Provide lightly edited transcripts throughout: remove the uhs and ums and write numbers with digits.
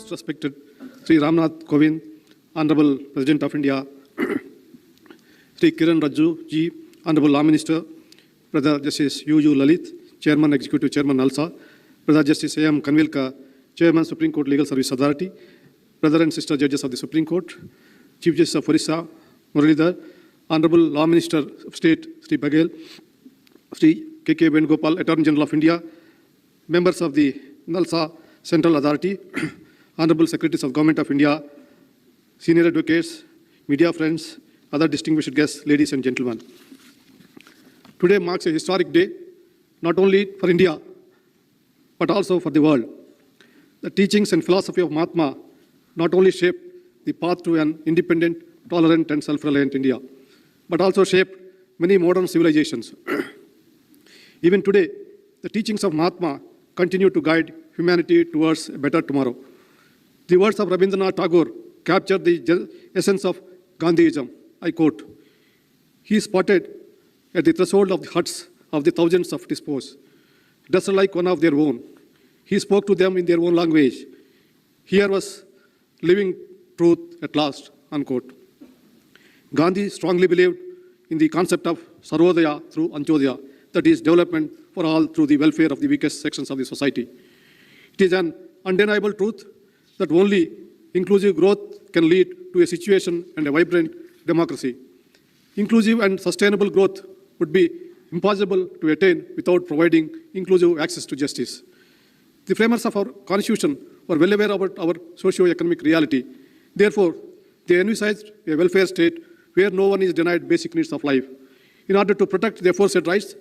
most respected Sri Ramnath Kovind, Honorable President of India, Sri Kiran Rajju Ji, Honorable Law Minister, Brother Justice U.U. Lalit, Chairman, Executive Chairman NALSA, Brother Justice A.M. Kanvilka, Chairman, Supreme Court Legal Service Authority, Brother and Sister Judges of the Supreme Court, Chief Justice of Orissa, Muralidhar, Honorable Law Minister of State, Sri Baghel, Sri K.K. Venugopal, Attorney General of India, members of the NALSA Central Authority, Honorable Secretaries of Government of India, senior advocates, media friends, other distinguished guests, ladies and gentlemen. Today marks a historic day, not only for India, but also for the world. The teachings and philosophy of Mahatma not only shaped the path to an independent, tolerant, and self-reliant India, but also shaped many modern civilizations. Even today, the teachings of Mahatma continue to guide humanity towards a better tomorrow. The words of Rabindranath Tagore capture the essence of Gandhiism. I quote, "He spotted at the threshold of the huts of the thousands of disposed, dressed like one of their own. He spoke to them in their own language. Here was living truth at last," unquote. Gandhi strongly believed in the concept of Sarvodaya through Antyodaya, that is, development for all through the welfare of the weakest sections of the society. It is an undeniable truth that only inclusive growth can lead to a situation and a vibrant democracy. Inclusive and sustainable growth would be impossible to attain without providing inclusive access to justice. The framers of our Constitution were well aware about our socio-economic reality. Therefore, they envisaged a welfare state where no one is denied basic needs of life. In order to protect the aforesaid rights,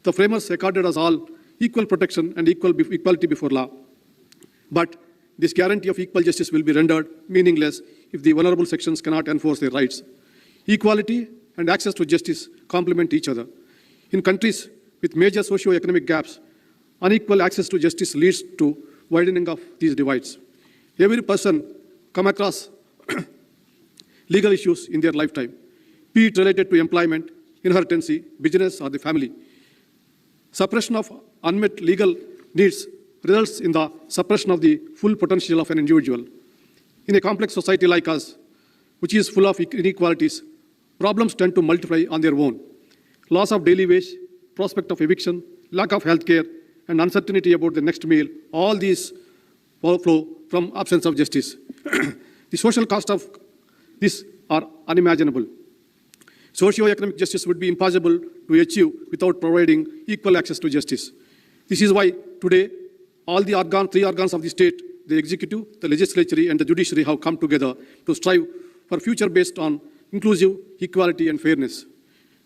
the framers accorded us all equal protection and equality before law. But this guarantee of equal justice will be rendered meaningless if the vulnerable sections cannot enforce their rights. Equality and access to justice complement each other. In countries with major socio-economic gaps, unequal access to justice leads to widening of these divides. Every person comes across legal issues in their lifetime, be it related to employment, inheritancy, business, or the family. Suppression of unmet legal needs results in the suppression of the full potential of an individual. In a complex society like us, which is full of inequalities, problems tend to multiply on their own. Loss of daily wage, prospect of eviction, lack of health care, and uncertainty about the next meal, all these flow from absence of justice. The social cost of this are unimaginable. Socio-economic justice would be impossible to achieve without providing equal access to justice. This is why today all the three organs of the state, the executive, the legislature, and the judiciary have come together to strive for a future based on inclusive equality and fairness.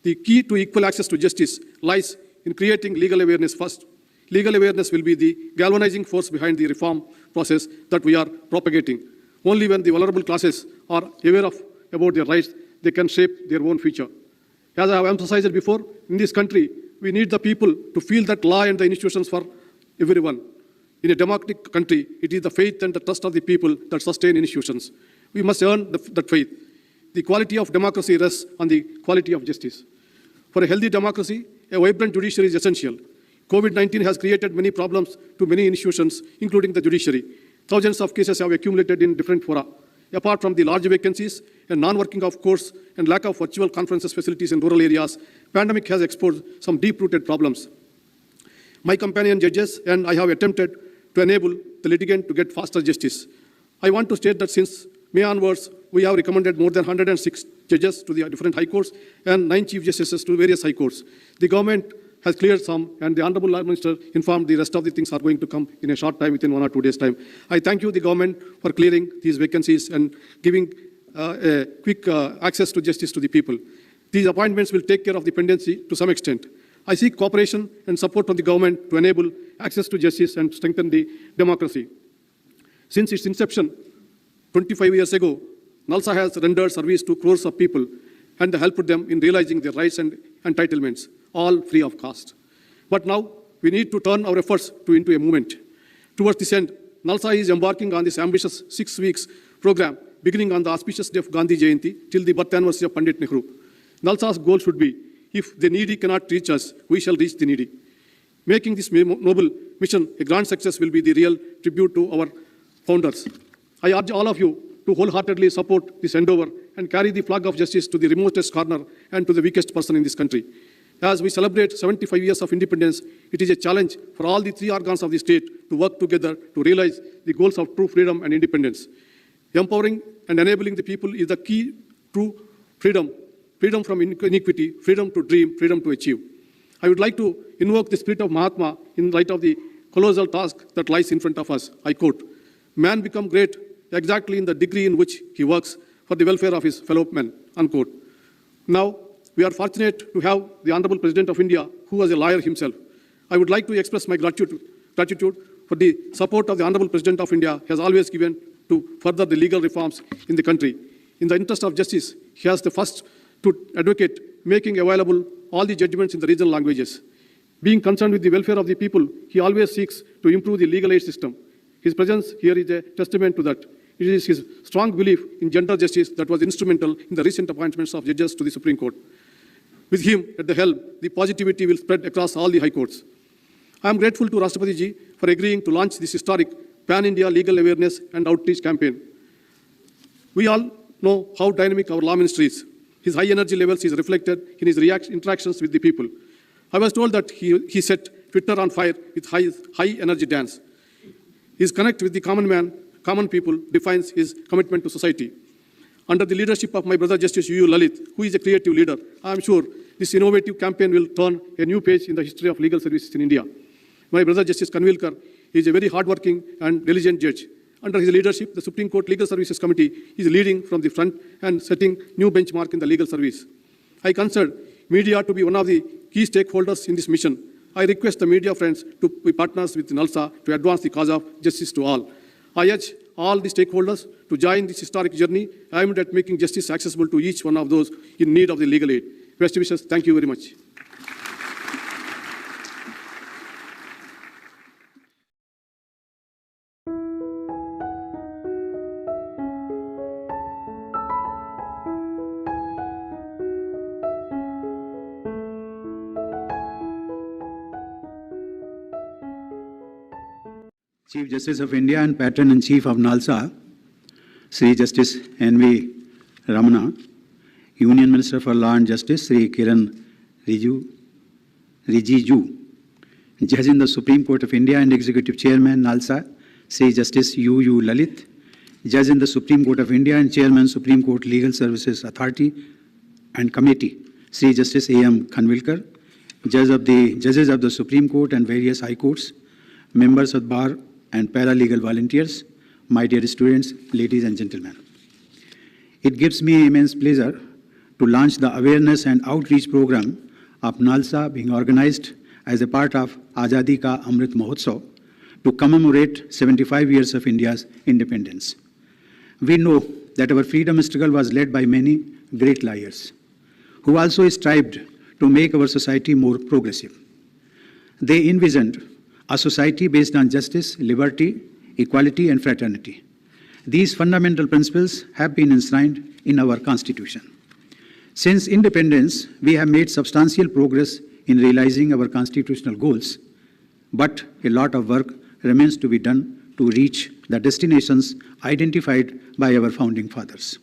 The key to equal access to justice lies in creating legal awareness first. Legal awareness will be the galvanizing force behind the reform process that we are propagating. Only when the vulnerable classes are aware about their rights, they can shape their own future. As I have emphasized before, in this country, we need the people to feel that law and the institutions for everyone. In a democratic country, it is the faith and the trust of the people that sustain institutions. We must earn that faith. The quality of democracy rests on the quality of justice. For a healthy democracy, a vibrant judiciary is essential. COVID-19 has created many problems to many institutions, including the judiciary. Thousands of cases have accumulated in different fora. Apart from the large vacancies and non-working of courts and lack of virtual conferences facilities in rural areas, pandemic has exposed some deep-rooted problems. My companion judges and I have attempted to enable the litigant to get faster justice. I want to state that since May onwards, we have recommended more than 106 judges to the different high courts and 9 chief justices to various high courts. The government has cleared some, and the Honorable Minister informed the rest of the things are going to come in a short time, within 1 or 2 days' time. I thank you, the government, for clearing these vacancies and giving a quick access to justice to the people. These appointments will take care of the pendency to some extent. I seek cooperation and support from the government to enable access to justice and strengthen the democracy. Since its inception 25 years ago, NALSA has rendered service to crores of people and helped them in realizing their rights and entitlements, all free of cost. But now, we need to turn our efforts into a movement. Towards this end, NALSA is embarking on this ambitious 6 weeks program, beginning on the auspicious day of Gandhi Jayanti till the birth anniversary of Pandit Nehru. NALSA's goal should be, if the needy cannot reach us, we shall reach the needy. Making this noble mission a grand success will be the real tribute to our founders. I urge all of you to wholeheartedly support this endeavor and carry the flag of justice to the remotest corner and to the weakest person in this country. As we celebrate 75 years of independence, it is a challenge for all the three organs of the state to work together to realize the goals of true freedom and independence. Empowering and enabling the people is the key to freedom. Freedom from iniquity, freedom to dream, freedom to achieve. I would like to invoke the spirit of Mahatma in light of the colossal task that lies in front of us. I quote, "Man become great exactly in the degree in which he works for the welfare of his fellow men," unquote. Now, we are fortunate to have the Honorable President of India, who was a lawyer himself. I would like to express my gratitude for the support of the Honorable President of India has always given to further the legal reforms in the country. In the interest of justice, he has the first to advocate making available all the judgments in the regional languages. Being concerned with the welfare of the people, he always seeks to improve the legal aid system. His presence here is a testament to that. It is his strong belief in gender justice that was instrumental in the recent appointments of judges to the Supreme Court. With him at the helm, the positivity will spread across all the high courts. I am grateful to Rashtrapati Ji for agreeing to launch this historic Pan-India legal awareness and outreach campaign. We all know how dynamic our law ministry is. His high energy levels is reflected in his interactions with the people. I was told that he set Twitter on fire with high energy dance. His connect with the common people defines his commitment to society. Under the leadership of my brother Justice UU Lalit, who is a creative leader, I am sure this innovative campaign will turn a new page in the history of legal services in India. My brother Justice Kanvilkar is a very hardworking and diligent judge. Under his leadership, the Supreme Court Legal Services Committee is leading from the front and setting new benchmark in the legal service. I consider media to be one of the key stakeholders in this mission. I request the media friends to be partners with NALSA to advance the cause of justice to all. I urge all the stakeholders to join this historic journey aimed at making justice accessible to each one of those in need of the legal aid. Best wishes. Thank you very much. Chief Justice of India and Patron and Chief of NALSA, Sri Justice N.V. Ramana, Union Minister for Law and Justice, Sri Kiran Rijiju, Judge in the Supreme Court of India and Executive Chairman, NALSA, Sri Justice UU Lalit, Judge in the Supreme Court of India and Chairman, Supreme Court Legal Services Authority and Committee, Sri Justice A.M. Kanvilkar, Judges of the Supreme Court and various High Courts, members of Bar and paralegal volunteers, my dear students, ladies and gentlemen. It gives me immense pleasure to launch the awareness and outreach program of NALSA being organized as a part of Azadi Ka Amrit Mahotsav to commemorate 75 years of India's independence. We know that our freedom struggle was led by many great liars who also strived to make our society more progressive. They envisioned a society based on justice, liberty, equality, and fraternity. These fundamental principles have been enshrined in our Constitution. Since independence, we have made substantial progress in realizing our constitutional goals, but a lot of work remains to be done to reach the destinations identified by our founding fathers.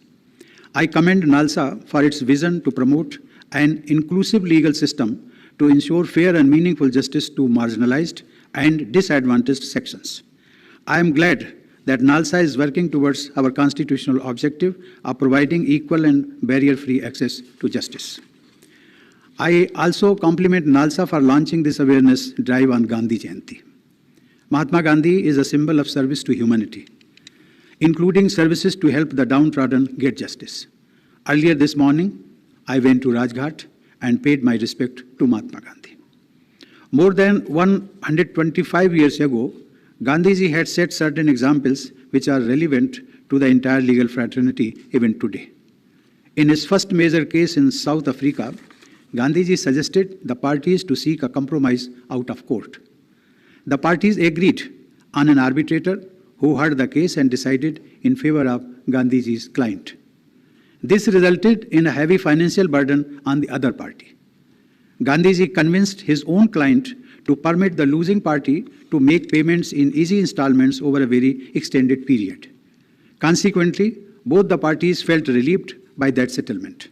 I commend NALSA for its vision to promote an inclusive legal system to ensure fair and meaningful justice to marginalized and disadvantaged sections. I am glad that NALSA is working towards our constitutional objective of providing equal and barrier-free access to justice. I also compliment NALSA for launching this awareness drive on Gandhi Jayanti. Mahatma Gandhi is a symbol of service to humanity, including services to help the downtrodden get justice. Earlier this morning, I went to Rajghat and paid my respect to Mahatma Gandhi. More than 125 years ago, Gandhiji had set certain examples which are relevant to the entire legal fraternity even today. In his first major case in South Africa, Gandhiji suggested the parties to seek a compromise out of court. The parties agreed on an arbitrator who heard the case and decided in favor of Gandhiji's client. This resulted in a heavy financial burden on the other party. Gandhiji convinced his own client to permit the losing party to make payments in easy installments over a very extended period. Consequently, both the parties felt relieved by that settlement.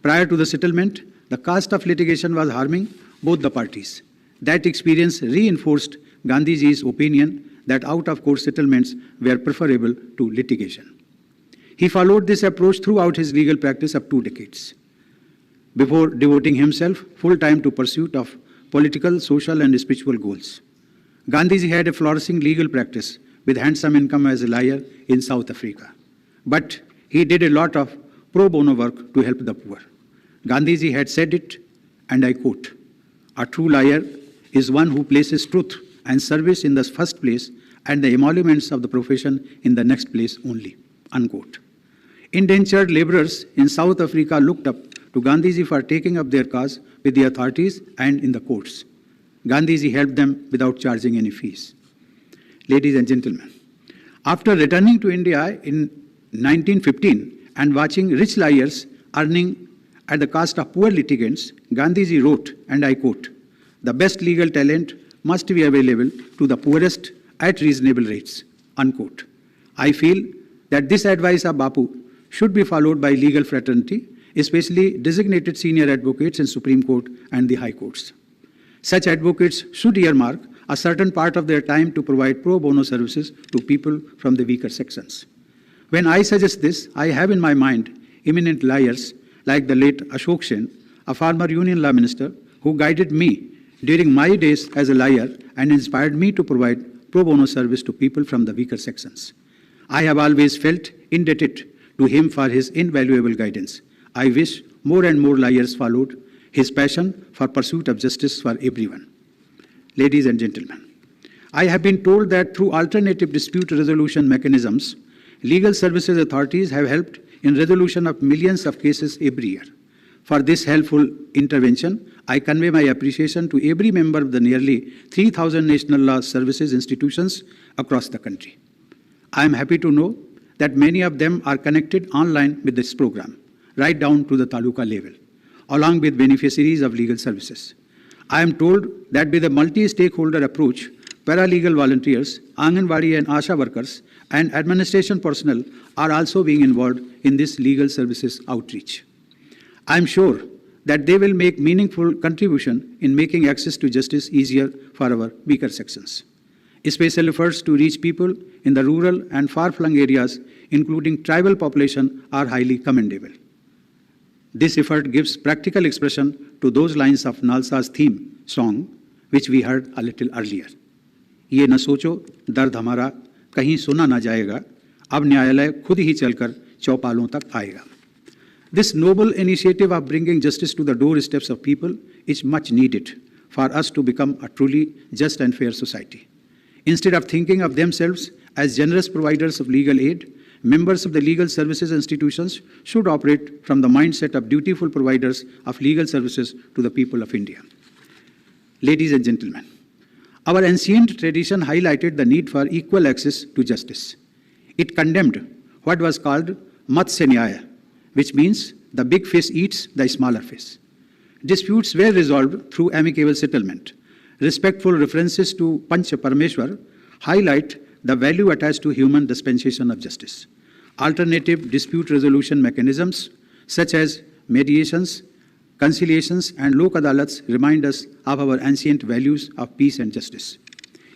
Prior to the settlement, the cost of litigation was harming both the parties. That experience reinforced Gandhiji's opinion that out-of-court settlements were preferable to litigation. He followed this approach throughout his legal practice of 2 decades, before devoting himself full-time to pursuit of political, social, and spiritual goals. Gandhiji had a flourishing legal practice with handsome income as a lawyer in South Africa. But he did a lot of pro bono work to help the poor. Gandhiji had said it, and I quote, "A true lawyer is one who places truth and service in the first place and the emoluments of the profession in the next place only," unquote. Indentured laborers in South Africa looked up to Gandhiji for taking up their cause with the authorities and in the courts. Gandhiji helped them without charging any fees. Ladies and gentlemen, after returning to India in 1915 and watching rich lawyers earning at the cost of poor litigants, Gandhiji wrote, and I quote, "The best legal talent must be available to the poorest at reasonable rates," unquote. I feel that this advice of Bapu should be followed by legal fraternity, especially designated senior advocates in Supreme Court and the High Courts. Such advocates should earmark a certain part of their time to provide pro bono services to people from the weaker sections. When I suggest this, I have in my mind eminent lawyers like the late Ashok Sen, a former Union Law Minister who guided me during my days as a lawyer and inspired me to provide pro bono service to people from the weaker sections. I have always felt indebted to him for his invaluable guidance. I wish more and more lawyers followed his passion for pursuit of justice for everyone. Ladies and gentlemen, I have been told that through alternative dispute resolution mechanisms, legal services authorities have helped in resolution of millions of cases every year. For this helpful intervention, I convey my appreciation to every member of the nearly 3,000 national law services institutions across the country. I am happy to know that many of them are connected online with this program, right down to the taluka level, along with beneficiaries of legal services. I am told that with a multi-stakeholder approach, paralegal volunteers, Anganwadi and ASHA workers, and administration personnel are also being involved in this legal services outreach. I am sure that they will make meaningful contribution in making access to justice easier for our weaker sections. Special efforts to reach people in the rural and far-flung areas, including tribal population, are highly commendable. This effort gives practical expression to those lines of Nalsa's theme song, which we heard a little earlier. ये न सोचो दर्द हमारा कहीं सुना ना जाएगा, अब न्यायालय खुद ही चलकर चौपालों तक आएगा. This noble initiative of bringing justice to the doorsteps of people is much needed for us to become a truly just and fair society. Instead of thinking of themselves as generous providers of legal aid, members of the legal services institutions should operate from the mindset of dutiful providers of legal services to the people of India. Ladies and gentlemen, our ancient tradition highlighted the need for equal access to justice. It condemned what was called Matsya Nyaya, which means the big fish eats the smaller fish. Disputes were resolved through amicable settlement. Respectful references to Panch Parameshwar highlight the value attached to human dispensation of justice. Alternative dispute resolution mechanisms such as mediations, conciliations, and lok adalats remind us of our ancient values of peace and justice.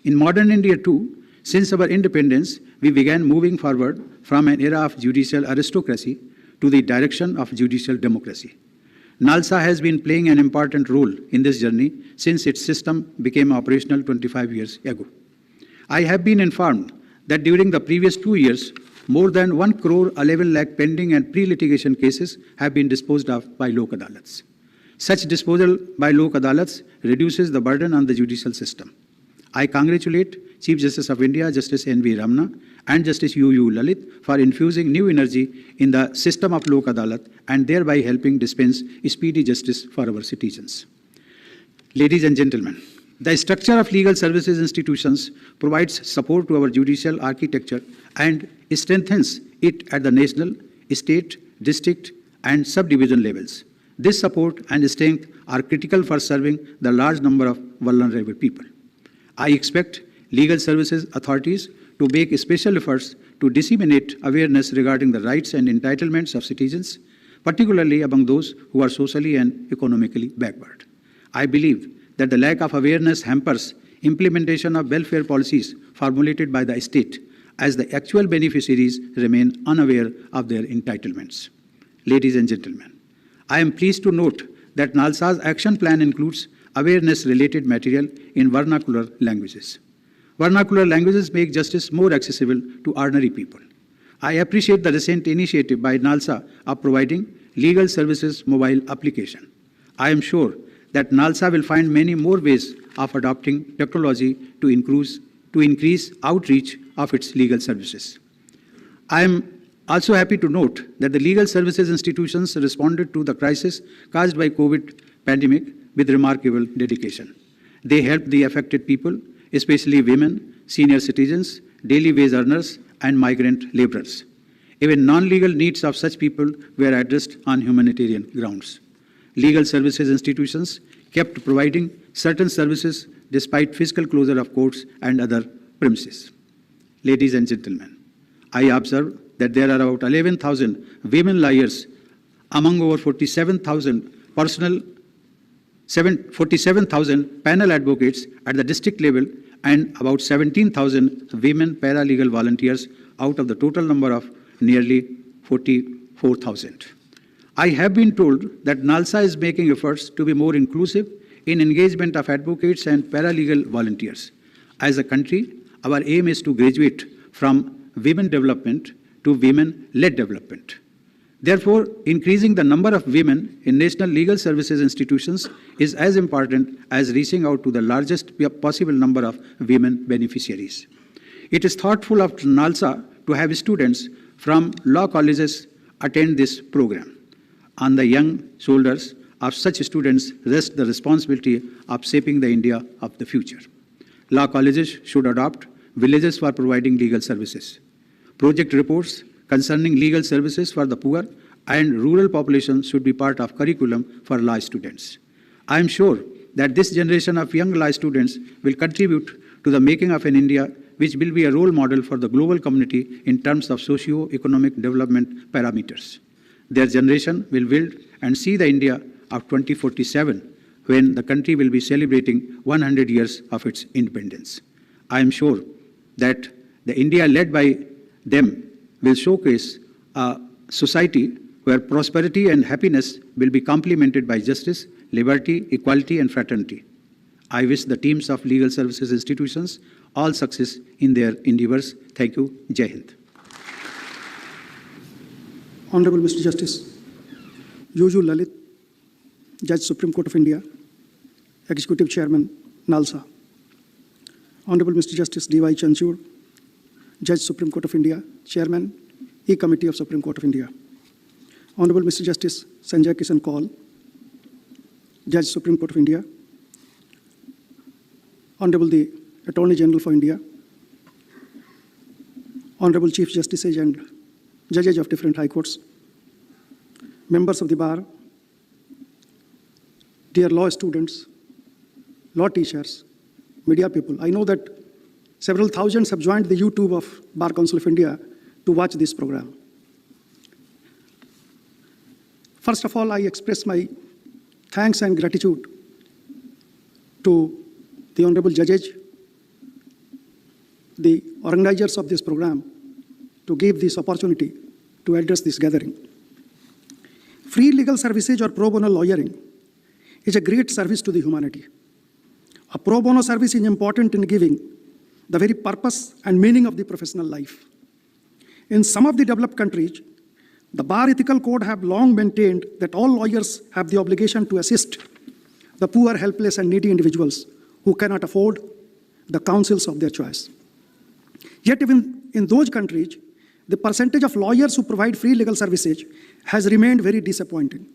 In modern India too, since our independence, we began moving forward from an era of judicial aristocracy to the direction of judicial democracy. NALSA has been playing an important role in this journey since its system became operational 25 years ago. I have been informed that during the previous 2 years, more than 1 crore 11 lakh pending and pre-litigation cases have been disposed of by Lok Adalats. Such disposal by Lok Adalats reduces the burden on the judicial system. I congratulate Chief Justice of India, Justice N.V. Ramana, and Justice U.U. Lalit for infusing new energy in the system of Lok Adalat and thereby helping dispense speedy justice for our citizens. Ladies and gentlemen, the structure of legal services institutions provides support to our judicial architecture and strengthens it at the national, state, district, and subdivision levels. This support and strength are critical for serving the large number of vulnerable people. I expect legal services authorities to make special efforts to disseminate awareness regarding the rights and entitlements of citizens, particularly among those who are socially and economically backward. I believe that the lack of awareness hampers implementation of welfare policies formulated by the state, as the actual beneficiaries remain unaware of their entitlements. Ladies and gentlemen, I am pleased to note that NALSA's action plan includes awareness-related material in vernacular languages. Vernacular languages make justice more accessible to ordinary people. I appreciate the recent initiative by NALSA of providing legal services mobile application. I am sure that NALSA will find many more ways of adopting technology to increase outreach of its legal services. I am also happy to note that the legal services institutions responded to the crisis caused by COVID pandemic with remarkable dedication. They helped the affected people, especially women, senior citizens, daily wage earners, and migrant laborers. Even non-legal needs of such people were addressed on humanitarian grounds. Legal services institutions kept providing certain services despite physical closure of courts and other premises. Ladies and gentlemen, I observe that there are about 11,000 women lawyers among over 47,000 panel advocates at the district level and about 17,000 women paralegal volunteers out of the total number of nearly 44,000. I have been told that NALSA is making efforts to be more inclusive in engagement of advocates and paralegal volunteers. As a country, our aim is to graduate from women development to women-led development. Therefore, increasing the number of women in national legal services institutions is as important as reaching out to the largest possible number of women beneficiaries. It is thoughtful of NALSA to have students from law colleges attend this program. On the young shoulders of such students rests the responsibility of shaping the India of the future. Law colleges should adopt villages for providing legal services. Project reports concerning legal services for the poor and rural population should be part of curriculum for law students. I am sure that this generation of young law students will contribute to the making of an India which will be a role model for the global community in terms of socio-economic development parameters. Their generation will build and see the India of 2047 when the country will be celebrating 100 years of its independence. I am sure that the India led by them will showcase a society where prosperity and happiness will be complemented by justice, liberty, equality, and fraternity. I wish the teams of legal services institutions all success in their endeavors. Thank you. Jai Hind. Honorable Mr. Justice UU Lalit, Judge Supreme Court of India, Executive Chairman, NALSA. Honorable Mr. Justice D.Y. Chanchur, Judge Supreme Court of India, Chairman, E-Committee of Supreme Court of India. Honorable Mr. Justice Sanjay Kishan Kaul, Judge Supreme Court of India. Honorable the Attorney General for India. Honorable Chief Justices and Judges of different high courts. Members of the bar, dear law students, law teachers, media people. I know that several thousands have joined the YouTube of Bar Council of India to watch this program. First of all, I express my thanks and gratitude to the honorable judges, the organizers of this program, to give this opportunity to address this gathering. Free legal services or pro bono lawyering is a great service to the humanity. A pro bono service is important in giving the very purpose and meaning of the professional life. In some of the developed countries, the Bar Ethical Code have long maintained that all lawyers have the obligation to assist the poor, helpless, and needy individuals who cannot afford the counsels of their choice. Yet even in those countries, the percentage of lawyers who provide free legal services has remained very disappointing.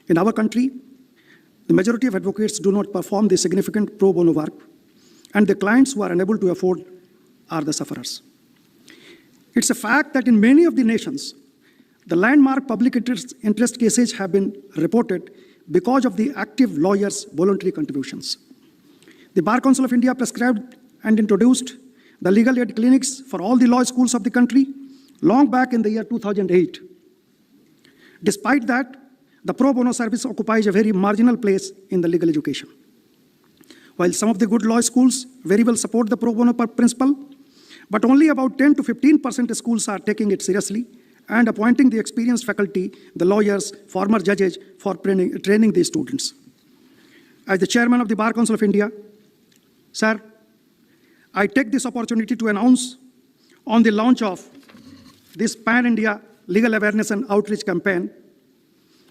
In our country, the majority of advocates do not perform the significant pro bono work, and the clients who are unable to afford are the sufferers. It's a fact that in many of the nations, the landmark public interest cases have been reported because of the active lawyers' voluntary contributions. The Bar Council of India prescribed and introduced the legal aid clinics for all the law schools of the country long back in the year 2008. Despite that, the pro bono service occupies a very marginal place in the legal education. While some of the good law schools very well support the pro bono principle, but only about 10 to 15% of schools are taking it seriously and appointing the experienced faculty, the lawyers, former judges for training the students. As the chairman of the Bar Council of India, sir, I take this opportunity to announce on the launch of this Pan-India Legal Awareness and Outreach Campaign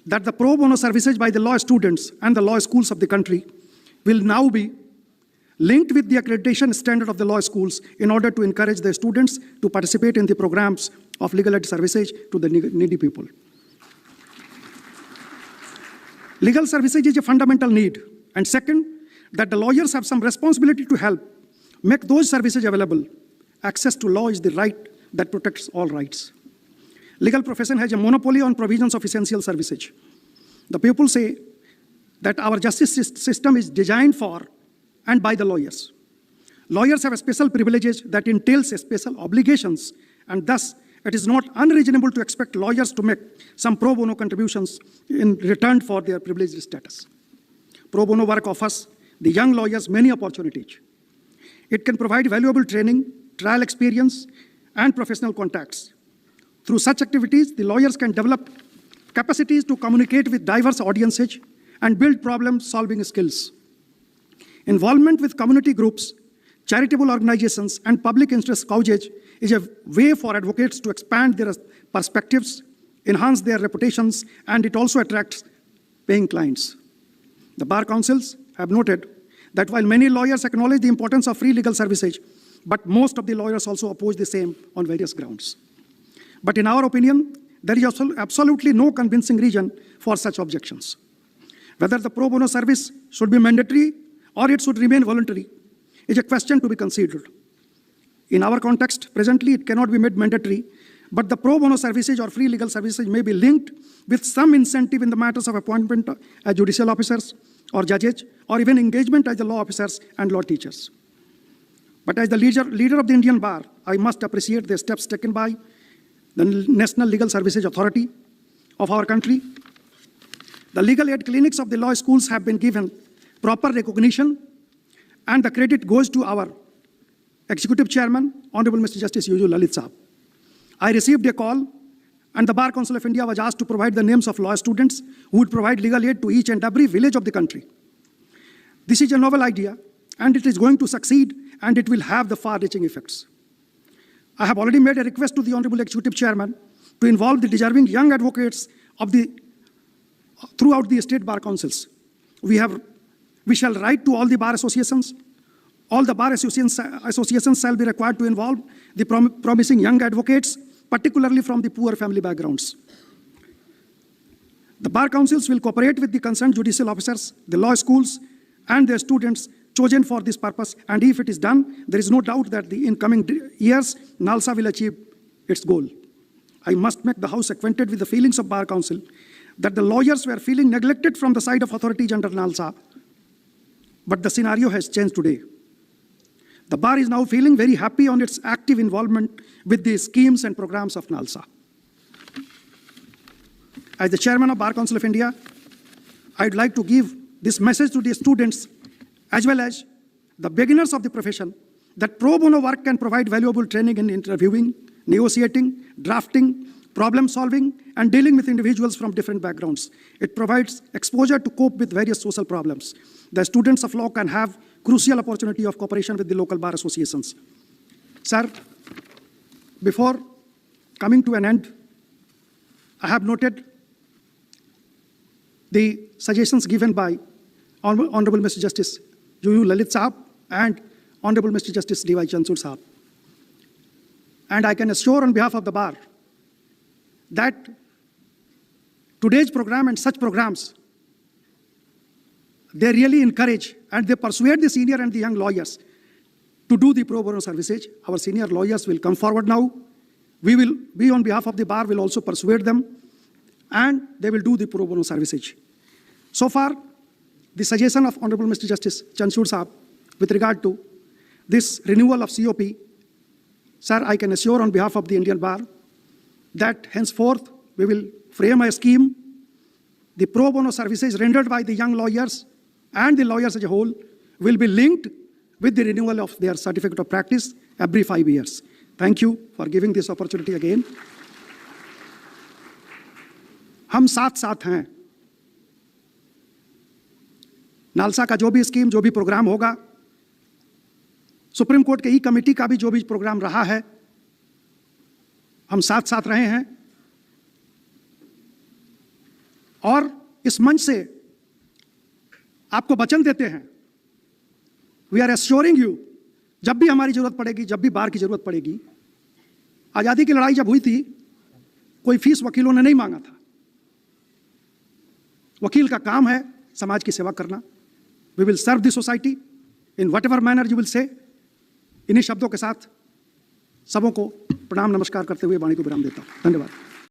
that the pro bono services by the law students and the law schools of the country will now be linked with the accreditation standard of the law schools in order to encourage the students to participate in the programs of legal aid services to the needy people. Legal services is a fundamental need. And second, that the lawyers have some responsibility to help make those services available. Access to law is the right that protects all rights. Legal profession has a monopoly on provisions of essential services. The people say that our justice system is designed for and by the lawyers. Lawyers have special privileges that entails special obligations, and thus it is not unreasonable to expect lawyers to make some pro bono contributions in return for their privileged status. Pro bono work offers the young lawyers many opportunities. It can provide valuable training, trial experience, and professional contacts. Through such activities, the lawyers can develop capacities to communicate with diverse audiences and build problem-solving skills. Involvement with community groups, charitable organizations, and public interest causes is a way for advocates to expand their perspectives, enhance their reputations, and it also attracts paying clients. The bar councils have noted that while many lawyers acknowledge the importance of free legal services, but most of the lawyers also oppose the same on various grounds. But in our opinion, there is absolutely no convincing reason for such objections. Whether the pro bono service should be mandatory or it should remain voluntary is a question to be considered. In our context, presently it cannot be made mandatory, but the pro bono services or free legal services may be linked with some incentive in the matters of appointment as judicial officers or judges, or even engagement as the law officers and law teachers. But as the leader of the Indian Bar, I must appreciate the steps taken by the National Legal Services Authority of our country. The legal aid clinics of the law schools have been given proper recognition, and the credit goes to our Executive Chairman, Honorable Mr. Justice U.U. Lalit Saab. I received a call, and the Bar Council of India was asked to provide the names of law students who would provide legal aid to each and every village of the country. This is a novel idea, and it is going to succeed, and it will have the far-reaching effects. I have already made a request to the Honorable Executive Chairman to involve the deserving young advocates throughout the state bar councils. We shall write to all the bar associations. All the bar associations shall be required to involve the promising young advocates, particularly from the poor family backgrounds. The bar councils will cooperate with the concerned judicial officers, the law schools, and their students chosen for this purpose. And if it is done, there is no doubt that in coming years, NALSA will achieve its goal. I must make the House acquainted with the feelings of Bar Council that the lawyers were feeling neglected from the side of authorities under NALSA. But the scenario has changed today. The bar is now feeling very happy on its active involvement with the schemes and programs of NALSA. As the chairman of Bar Council of India, I'd like to give this message to the students as well as the beginners of the profession that pro bono work can provide valuable training in interviewing, negotiating, drafting, problem solving, and dealing with individuals from different backgrounds. It provides exposure to cope with various social problems. The students of law can have crucial opportunity of cooperation with the local bar associations. Sir, before coming to an end, I have noted the suggestions given by Honorable Mr. Justice U.U. Lalit Saab and Honorable Mr. Justice D.Y. Chanchud Saab. And I can assure on behalf of the bar that today's program and such programs, they really encourage and they persuade the senior and the young lawyers to do the pro bono services. Our senior lawyers will come forward now. We on behalf of the bar will also persuade them, and they will do the pro bono services. So far, the suggestion of Honorable Mr. Justice Chanchud Saab with regard to this renewal of COP Sir, I can assure on behalf of the Indian Bar that henceforth we will frame a scheme. The pro bono services rendered by the young lawyers and the lawyers as a whole will be linked with the renewal of their certificate of practice every 5 years. Thank you for giving this opportunity again. हम साथ साथ हैं। NALSA का जो भी scheme, जो भी programme होगा, सुप्रीम कोर्ट के ई कमेटी का भी जो भी प्रोग्राम रहा है, हम साथ साथ रहे हैं। और इस मंच से आपको वचन देते हैं, वी आर एश्योरिंग यू, जब भी हमारी जरूरत पड़ेगी, जब भी बार की जरूरत पड़ेगी। आज़ादी की लड़ाई जब हुई थी, कोई फीस वकीलों ने नहीं मांगा था। वकील का काम है समाज की सेवा करना। We will serve the society in whatever manner you will say. इन्हीं शब्दों के साथ सबों को प्रणाम नमस्कार करते हुए वाणी को विराम देता हूं। धन्यवाद।